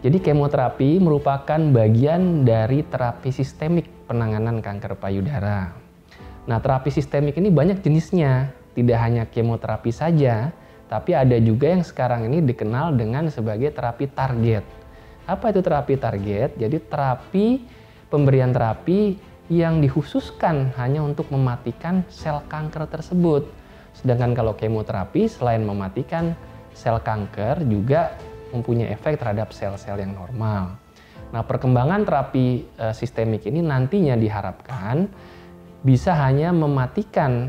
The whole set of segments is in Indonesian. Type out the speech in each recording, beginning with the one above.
Jadi kemoterapi merupakan bagian dari terapi sistemik penanganan kanker payudara. Nah, terapi sistemik ini banyak jenisnya, tidak hanya kemoterapi saja, tapi ada juga yang sekarang ini dikenal dengan sebagai terapi target. Apa itu terapi target? Jadi pemberian terapi yang dikhususkan hanya untuk mematikan sel kanker tersebut. Sedangkan kalau kemoterapi selain mematikan sel kanker juga mempunyai efek terhadap sel-sel yang normal. Nah, perkembangan terapi sistemik ini nantinya diharapkan bisa hanya mematikan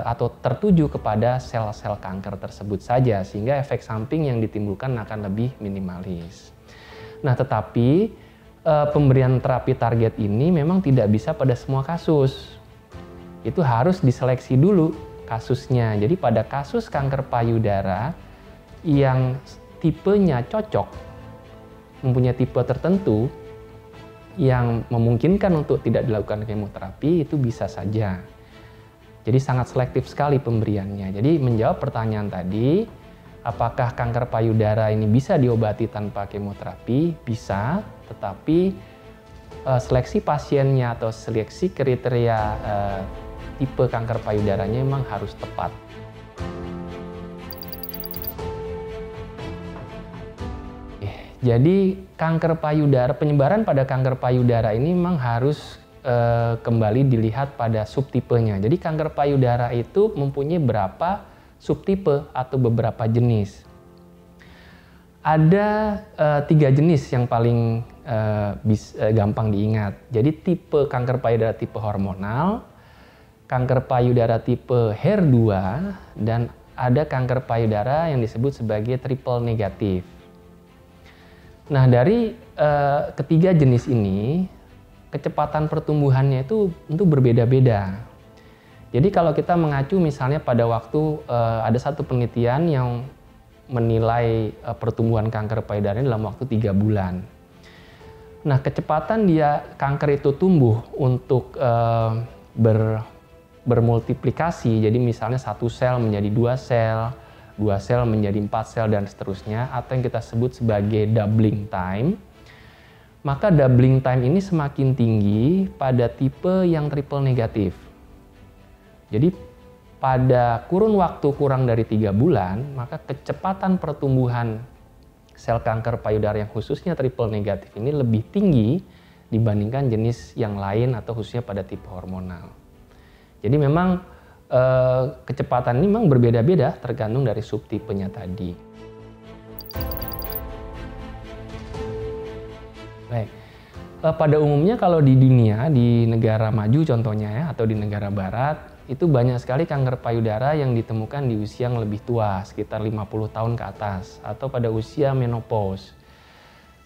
atau tertuju kepada sel-sel kanker tersebut saja, sehingga efek samping yang ditimbulkan akan lebih minimalis. Nah, tetapi pemberian terapi target ini memang tidak bisa pada semua kasus. Itu harus diseleksi dulu kasusnya. Jadi pada kasus kanker payudara yang tipenya cocok, mempunyai tipe tertentu yang memungkinkan untuk tidak dilakukan kemoterapi, itu bisa saja. Jadi sangat selektif sekali pemberiannya. Jadi menjawab pertanyaan tadi, apakah kanker payudara ini bisa diobati tanpa kemoterapi? Bisa, tetapi seleksi pasiennya atau seleksi kriteria tipe kanker payudaranya memang harus tepat. Jadi kanker payudara, penyebaran pada kanker payudara ini memang harus kembali dilihat pada subtipenya. Jadi kanker payudara itu mempunyai berapa subtipe atau beberapa jenis. Ada 3 jenis yang paling gampang diingat. Jadi tipe kanker payudara tipe hormonal, kanker payudara tipe HER2, dan ada kanker payudara yang disebut sebagai triple negatif. Nah, dari ketiga jenis ini, kecepatan pertumbuhannya itu tentu berbeda-beda. Jadi kalau kita mengacu misalnya pada waktu ada satu penelitian yang menilai pertumbuhan kanker payudara dalam waktu 3 bulan. Nah, kecepatan kanker itu tumbuh untuk bermultiplikasi, jadi misalnya 1 sel menjadi 2 sel, 2 sel menjadi 4 sel dan seterusnya, atau yang kita sebut sebagai doubling time. Maka doubling time ini semakin tinggi pada tipe yang triple negatif. Jadi pada kurun waktu kurang dari 3 bulan, maka kecepatan pertumbuhan sel kanker payudara yang khususnya triple negatif ini lebih tinggi dibandingkan jenis yang lain atau khususnya pada tipe hormonal. Jadi memang kecepatan ini memang berbeda-beda tergantung dari subtipenya tadi. Baik, pada umumnya kalau di dunia, di negara maju contohnya ya, atau di negara barat, itu banyak sekali kanker payudara yang ditemukan di usia yang lebih tua, sekitar 50 tahun ke atas, atau pada usia menopause.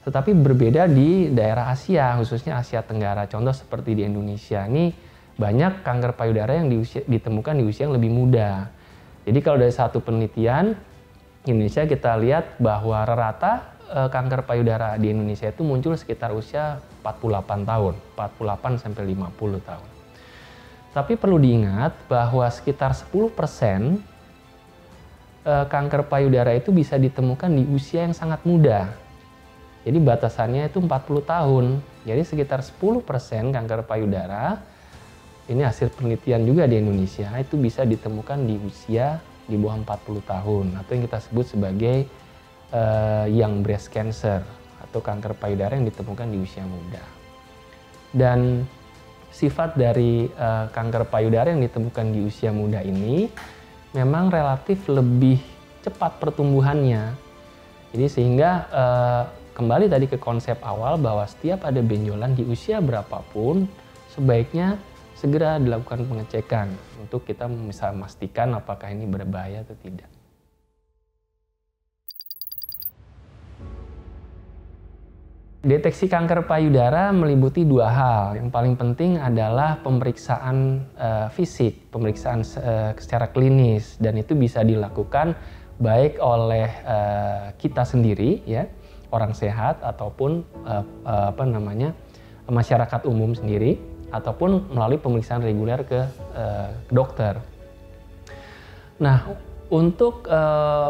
Tetapi berbeda di daerah Asia, khususnya Asia Tenggara. Contoh seperti di Indonesia, ini banyak kanker payudara yang ditemukan di usia yang lebih muda. Jadi kalau dari satu penelitian, Indonesia kita lihat bahwa rata kanker payudara di Indonesia itu muncul sekitar usia 48 tahun, 48 sampai 50 tahun. Tapi perlu diingat bahwa sekitar 10% kanker payudara itu bisa ditemukan di usia yang sangat muda. Jadi batasannya itu 40 tahun. Jadi sekitar 10% kanker payudara, ini hasil penelitian juga di Indonesia, itu bisa ditemukan di usia di bawah 40 tahun atau yang kita sebut sebagai young breast cancer atau kanker payudara yang ditemukan di usia muda. Dan sifat dari kanker payudara yang ditemukan di usia muda ini memang relatif lebih cepat pertumbuhannya. Jadi sehingga kembali tadi ke konsep awal bahwa setiap ada benjolan di usia berapapun sebaiknya segera dilakukan pengecekan untuk kita bisa memastikan apakah ini berbahaya atau tidak. Deteksi kanker payudara meliputi 2 hal. Yang paling penting adalah pemeriksaan fisik, pemeriksaan secara klinis, dan itu bisa dilakukan baik oleh kita sendiri, ya, orang sehat, ataupun masyarakat umum sendiri, ataupun melalui pemeriksaan reguler ke dokter. Nah, Untuk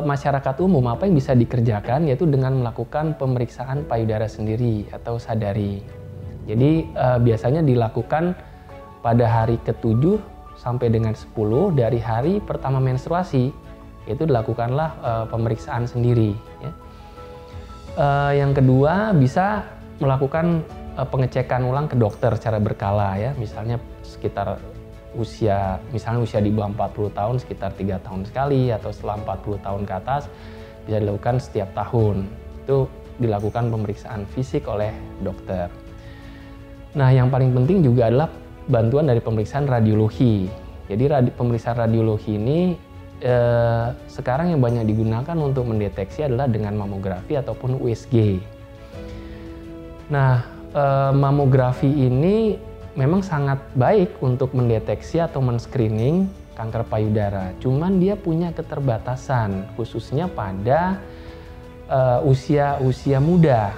masyarakat umum, apa yang bisa dikerjakan yaitu dengan melakukan pemeriksaan payudara sendiri atau sadari. Jadi biasanya dilakukan pada hari ke-7 sampai dengan 10 dari hari pertama menstruasi, itu dilakukanlah pemeriksaan sendiri. Ya. Yang kedua, bisa melakukan pengecekan ulang ke dokter secara berkala, ya, misalnya sekitar usia di bawah 40 tahun sekitar 3 tahun sekali, atau setelah 40 tahun ke atas bisa dilakukan setiap tahun. Itu dilakukan pemeriksaan fisik oleh dokter. Nah, yang paling penting juga adalah bantuan dari pemeriksaan radiologi. Jadi pemeriksaan radiologi ini sekarang yang banyak digunakan untuk mendeteksi adalah dengan mamografi ataupun USG. Nah, mamografi ini memang sangat baik untuk mendeteksi atau men-screening kanker payudara. Cuman dia punya keterbatasan, khususnya pada usia muda.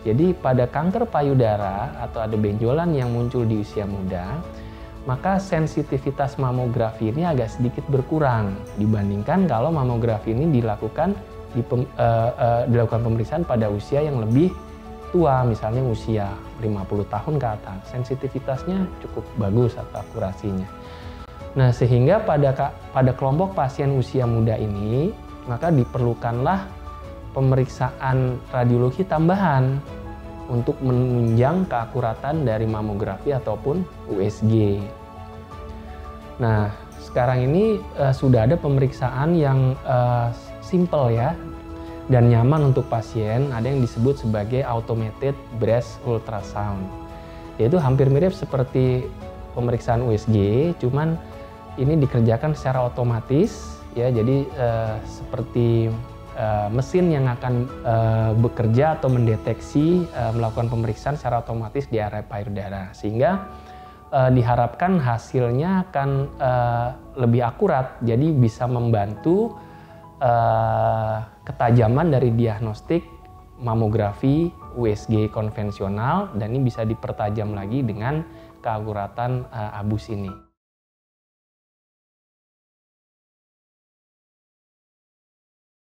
Jadi pada kanker payudara atau ada benjolan yang muncul di usia muda, maka sensitivitas mamografi ini agak sedikit berkurang dibandingkan kalau mamografi ini dilakukan pemeriksaan pada usia yang lebih tua, misalnya usia 50 tahun ke atas. Sensitivitasnya cukup bagus atau akurasinya. Nah, sehingga pada kelompok pasien usia muda ini, maka diperlukanlah pemeriksaan radiologi tambahan untuk menunjang keakuratan dari mamografi ataupun USG. Nah, sekarang ini sudah ada pemeriksaan yang simple, ya, dan nyaman untuk pasien. Ada yang disebut sebagai automated breast ultrasound, yaitu hampir mirip seperti pemeriksaan USG, cuman ini dikerjakan secara otomatis, ya. Jadi seperti mesin yang akan bekerja atau mendeteksi, melakukan pemeriksaan secara otomatis di area payudara, sehingga diharapkan hasilnya akan lebih akurat, jadi bisa membantu ketajaman dari diagnostik mamografi USG konvensional, dan ini bisa dipertajam lagi dengan keakuratan abus ini.